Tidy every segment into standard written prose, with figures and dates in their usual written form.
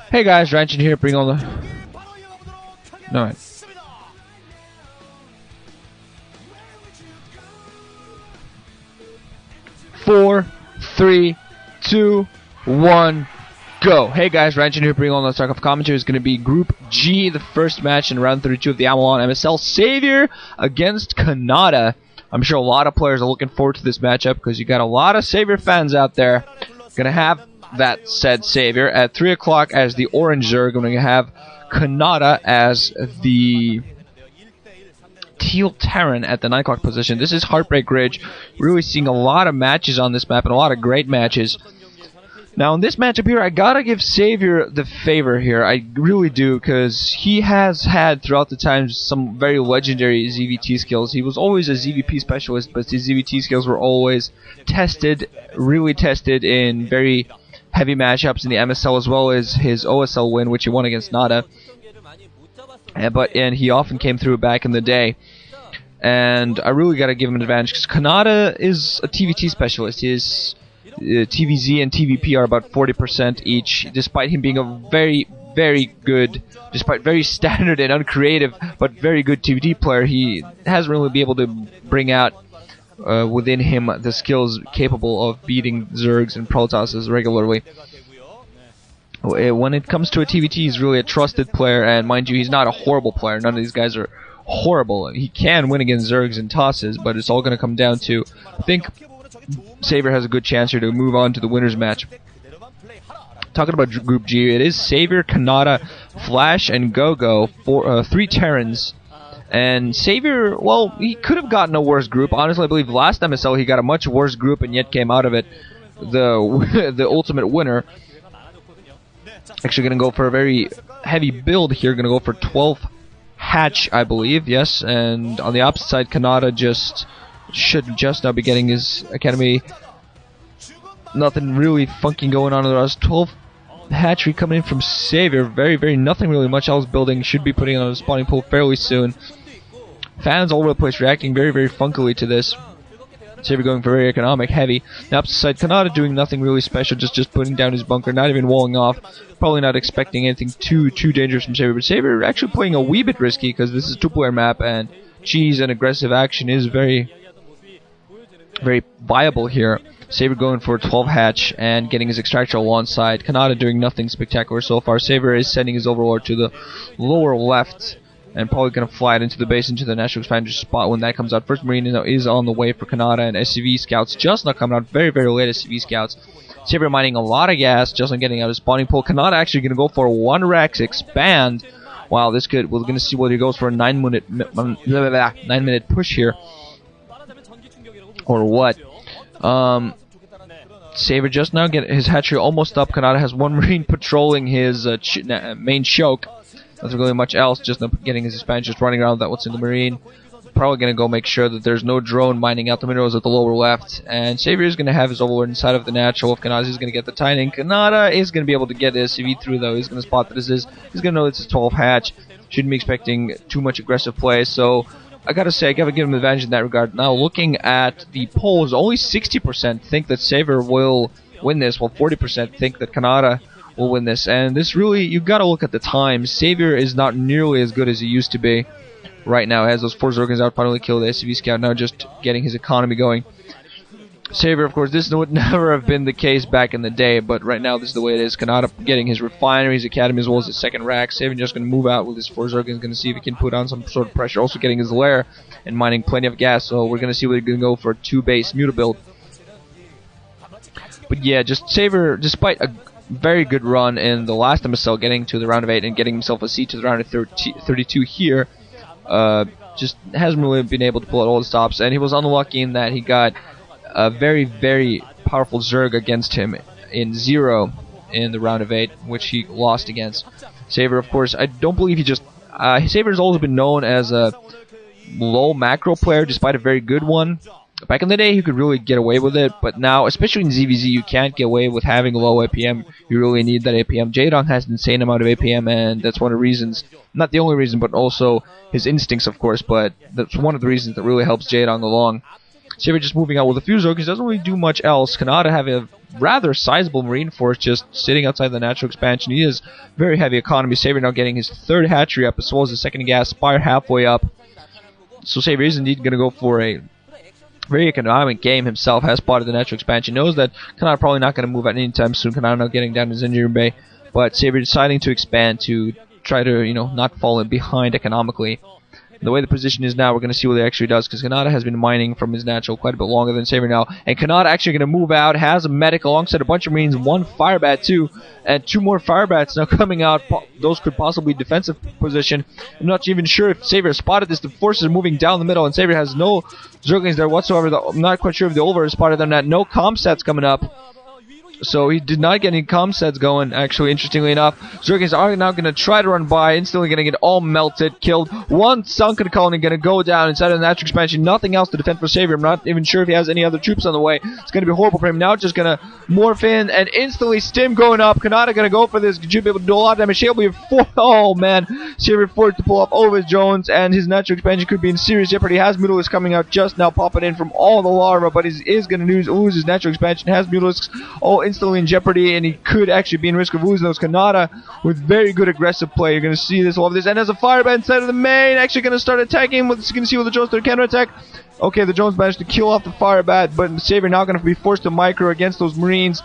Hey guys, Ranch in here, bring on the... No. 4, 3, 2, 1, go. Hey guys, Ranch in here, bring on the StarCraft commentary. Is going to be Group G, the first match in round 32 of the Avalon MSL. sAviOr against Canata. I'm sure a lot of players are looking forward to this matchup because you got a lot of sAviOr fans out there. Going to have that said sAviOr at 3 o'clock as the orange zerg. Going to have Canata as the teal terran at the 9 o'clock position. This is Heartbreak Ridge. Really seeing a lot of matches on this map and a lot of great matches. Now in this matchup here, I gotta give sAviOr the favor here. I really do, because he has had throughout the times some very legendary ZVT skills. He was always a ZVP specialist, but his ZVT skills were always tested, really tested in very heavy matchups in the MSL, as well as his OSL win, which he won against Nada. And he often came through back in the day. And I really gotta give him an advantage, because Canata is a TVT specialist. His TVZ and TVP are about 40% each, despite him being a very, very good, despite very standard and uncreative, but very good TVT player. He hasn't really been able to bring out within him the skills capable of beating Zergs and Protosses regularly. When it comes to a TVT, he's really a trusted player, and mind you, he's not a horrible player. None of these guys are horrible. He can win against Zergs and Tosses, but it's all going to come down to, I think sAviOr has a good chance here to move on to the winners match. Talking about Group G, it is sAviOr, Canata, Flash, and Gogo, 3 Terrans. And sAviOr, well, he could have gotten a worse group. Honestly, I believe last MSL he got a much worse group and yet came out of it the ultimate winner. Actually going to go for a very heavy build here. Going to go for 12 hatch, I believe, yes. And on the opposite side, Canata should just now be getting his academy. Nothing really funky going on. There was 12 hatchery coming in from sAviOr. Very, very nothing really much else building. Should be putting on a spawning pool fairly soon. Fans all over the place reacting very, very funkily to this. sAviOr going for very economic, heavy. The opposite side, Canata doing nothing really special, just putting down his bunker, not even walling off. Probably not expecting anything too dangerous from sAviOr. But sAviOr actually playing a wee bit risky because this is a 2-player map and cheese and aggressive action is very, very viable here. sAviOr going for a 12 hatch and getting his extractor alongside. Canata doing nothing spectacular so far. sAviOr is sending his overlord to the lower left and probably going to fly it into the base, into the National Expander spot when that comes out. First Marine is on the way for Canata, and SCV scouts just not coming out. Very, very late SCV scouts. sAviOr mining a lot of gas, just not getting out of spawning pool. Canata actually going to go for a 1-Rex expand. Wow, this could, we're going to see whether he goes for a 9-minute push here. Or what. sAviOr just now get his hatchery almost up. Canata has 1 Marine patrolling his main choke. Nothing really much else, just getting his expansion, just running around that what's in the Marine. Probably going to go make sure that there's no drone mining out the minerals at the lower left. And sAviOr is going to have his overlord inside of the natural. If Canata is going to get the Titan, Canata is going to be able to get his CV through though. He's going to spot that this is. He's going to know it's a 12 hatch. Shouldn't be expecting too much aggressive play. So I gotta say, I gotta give him an advantage in that regard. Now, looking at the polls, only 60% think that sAviOr will win this, while 40% think that Canata will win this. And this really, you gotta look at the times. sAviOr is not nearly as good as he used to be right now. He has those 4 Zergans out, finally killed the SCV scout, now just getting his economy going. sAviOr, of course, this would never have been the case back in the day, but right now this is the way it is. Canata getting his refinery, his academy, as well as his second rack. sAviOr just going to move out with his 4 Zergans, going to see if he can put on some sort of pressure. Also getting his lair and mining plenty of gas, so we're going to see whether he's going to go for a 2-base muta build. But yeah, just sAviOr, despite a very good run in the last MSL, getting to the round of 8 and getting himself a seat to the round of 32 here, just hasn't really been able to pull out all the stops, and he was unlucky in that he got a very, very powerful Zerg against him in 0 in the round of 8, which he lost against. sAviOr, of course, I don't believe he just... sAviOr has always been known as a low macro player, despite a very good one. Back in the day, he could really get away with it, but now, especially in ZVZ, you can't get away with having low APM. You really need that APM. Jaedong has an insane amount of APM, and that's one of the reasons, not the only reason, but also his instincts, of course, but that's one of the reasons that really helps Jaedong along. sAviOr just moving out with a few zergs, doesn't really do much else. Canata have a rather sizable marine force just sitting outside the natural expansion. He is very heavy economy. sAviOr now getting his third hatchery up, as well as his second gas spire halfway up. So sAviOr is indeed going to go for a very economic game himself. Has spotted the natural expansion, knows that Canata probably not going to move at any time soon. Canata now getting down his engineering bay, but sAviOr deciding to expand to try to, not fall in behind economically. The way the position is now, we're going to see what he actually does, because Canata has been mining from his natural quite a bit longer than sAviOr now. And Canata actually going to move out, has a medic alongside a bunch of marines, one firebat too, and two more firebats now coming out. Those could possibly be defensive position. I'm not even sure if sAviOr spotted this. The forces are moving down the middle, and sAviOr has no zerglings there whatsoever. I'm not quite sure if the Olver has spotted them. No comm sets coming up. So he did not get any comm sets going, actually, interestingly enough. Zerglings are now going to try to run by, instantly going to get all melted, killed. One sunken colony going to go down inside of the natural expansion. Nothing else to defend for sAviOr. I'm not even sure if he has any other troops on the way. It's going to be horrible for him. Now just going to morph in and instantly stim going up. Canata going to go for this. Should be able to do a lot of damage. He'll be oh man. sAviOr forced to pull off all of his drones, and his natural expansion could be in serious jeopardy. Has Mutalisks coming out just now, popping in from all the larva, but he is going to lose his natural expansion. Has Mutalisks all instantly in jeopardy, and he could actually be in risk of losing those. Canata with very good aggressive play. You're going to see this, all of this, and as a firebat inside of the main, actually going to start attacking him. You're going to see with the drones, their counter attack. Okay, the drones managed to kill off the firebat, but sAviOr now going to be forced to micro against those marines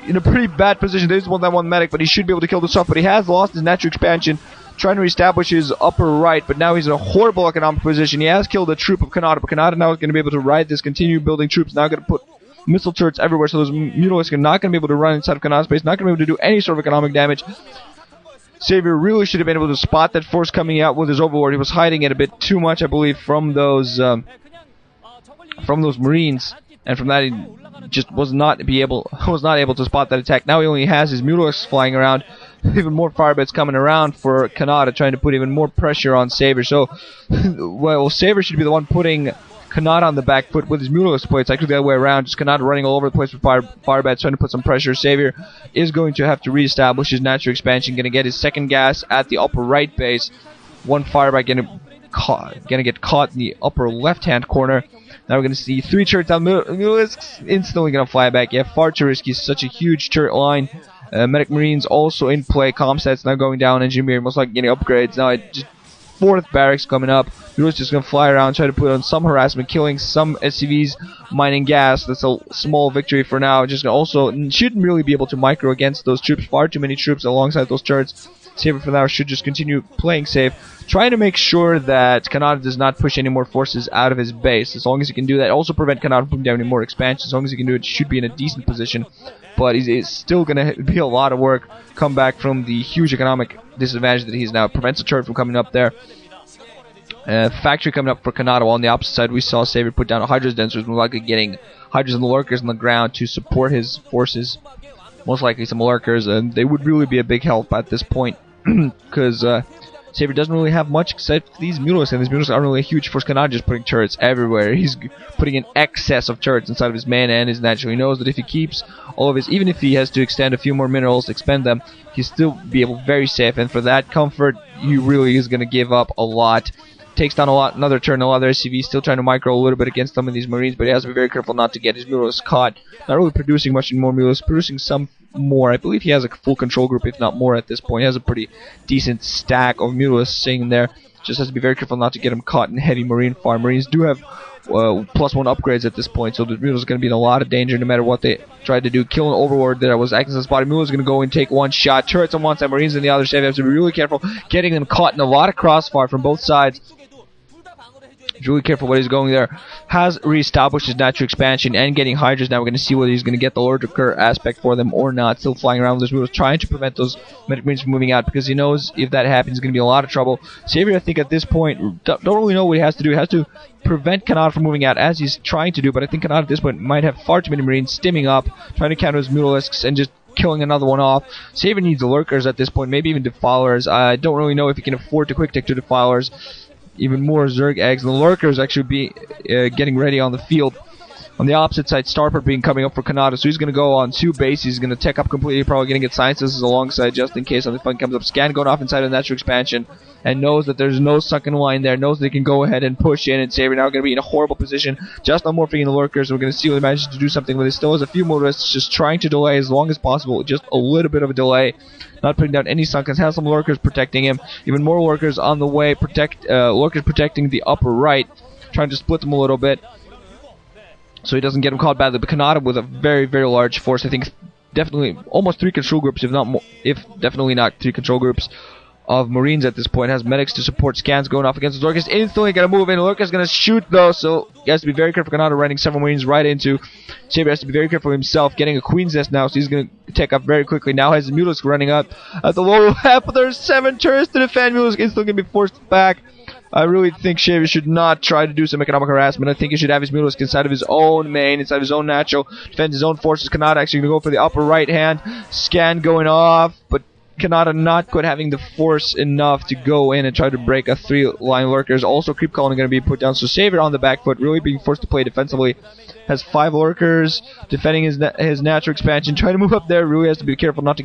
in a pretty bad position. There's that one medic, but he should be able to kill this off, but he has lost his natural expansion, trying to reestablish his upper right, but now he's in a horrible economic position. He has killed a troop of Canata, but Canata now is going to be able to ride this, continue building troops, now going to put missile turrets everywhere, so those Mutalisks are not going to be able to run inside of Canata's base, not going to be able to do any sort of economic damage. sAviOr really should have been able to spot that force coming out with his overlord. He was hiding it a bit too much, I believe, from those marines, and from that he just was not able to spot that attack. Now he only has his Mutalisks flying around. Even more firebats coming around for Canata, trying to put even more pressure on sAviOr. So, well, sAviOr should be the one putting Canata on the back foot with his Mutalisk play. It's actually the other way around. Just Canata running all over the place with firebats, trying to put some pressure. sAviOr is going to have to reestablish his natural expansion. Going to get his second gas at the upper right base. One firebat going to get caught in the upper left-hand corner. Now we're going to see three turrets down. Mutalisks instantly going to fly back. Yeah, far too risky. Such a huge turret line. Medic Marines also in play. Comm sets now going down. Engineering most likely getting upgrades. Now just fourth barracks coming up. Mutalisks just going to fly around, try to put on some harassment, killing some SCVs, mining gas. That's a small victory for now. Just also shouldn't really be able to micro against those troops. Far too many troops alongside those turrets. sAviOr for now should just continue playing safe, trying to make sure that Canata does not push any more forces out of his base. As long as he can do that, also prevent Canata from doing any more expansion. As long as he can do it, should be in a decent position. But it's still going to be a lot of work. Come back from the huge economic disadvantage that he's now. Prevents a turret from coming up there. Factory coming up for Canata. While on the opposite side, we saw sAviOr put down a Hydras Denser, more likely getting Hydras and Lurkers on the ground to support his forces. Most likely some Lurkers, and they would really be a big help at this point. Because sAviOr doesn't really have much except for these Mutalisks, and these Mutalisks aren't really a huge force. Canata just putting turrets everywhere. He's putting an excess of turrets inside of his mana and his natural. He knows that if he keeps all of his, even if he has to extend a few more minerals, expend them, he'll still be able very safe. And for that comfort, he really is going to give up a lot. Takes down a lot, another turn, a lot of their SCVs, still trying to micro a little bit against some of these Marines, but he has to be very careful not to get his Mutalisks caught. Not really producing much more Mutalisks, producing some more. I believe he has a full control group, if not more at this point. He has a pretty decent stack of Mutalisks sitting there. Just has to be very careful not to get him caught in heavy Marine fire. Marines do have +1 upgrades at this point, so the Mutalisks are going to be in a lot of danger no matter what they tried to do. Kill an Overlord that was acting as a spotted. Mutalisks going to go and take one shot. Turrets on one side, Marines on the other side. You have to be really careful getting them caught in a lot of crossfire from both sides. Really careful what he's going there. Has reestablished his natural expansion and getting Hydras. Now we're going to see whether he's going to get the Lurker aspect for them or not. Still flying around with those Mutalisks, trying to prevent those Medic Marines from moving out, because he knows if that happens, he's going to be in a lot of trouble. sAviOr, I think, at this point, don't really know what he has to do. He has to prevent Canata from moving out, as he's trying to do, but I think Canata at this point might have far too many Marines stimming up, trying to counter his Mutalisks and just killing another one off. sAviOr needs Lurkers at this point, maybe even Defilers. I don't really know if he can afford to quick take to Defilers. Even more Zerg eggs, and the Lurkers actually be getting ready on the field. On the opposite side, Starport being coming up for Canata, so he's going to go on 2 base. He's going to tech up completely, probably going to get Sciences alongside just in case something fun comes up. Scan going off inside of natural expansion, and knows that there's no sunken line there, knows they can go ahead and push in, and sAviOr now going to be in a horrible position, just on morphing in the lurkers. We're going to see whether he manages to do something, but he still has a few motorists just trying to delay as long as possible, just a little bit of a delay, not putting down any sunkens, has some lurkers protecting him, even more lurkers on the way, lurkers protecting the upper right, trying to split them a little bit, so he doesn't get him caught badly. But Canata with a very, very large force. I think definitely almost 3 control groups, if not more, if definitely not 3 control groups of Marines at this point. Has medics to support. Scans going off against the Lurkers. Instantly gonna move in. Lurker's gonna shoot though, so he has to be very careful. Canata running several Marines right into. sAviOr has to be very careful himself, getting a Queen's Nest now, so he's gonna take up very quickly. Now has the Mutalisk running up at the lower half, but there's 7 turrets to defend. Mutalisk is still gonna be forced back. I really think sAviOr should not try to do some economic harassment. I think he should have his Mutalisk inside of his own main, inside of his own natural, defend his own forces. Canata actually going to go for the upper right hand. Scan going off, but Canata not quite having the force enough to go in and try to break a 3-line lurkers. Also, creep colony going to be put down, so sAviOr on the back foot, really being forced to play defensively. Has 5 lurkers, defending his natural expansion, trying to move up there, really has to be careful not to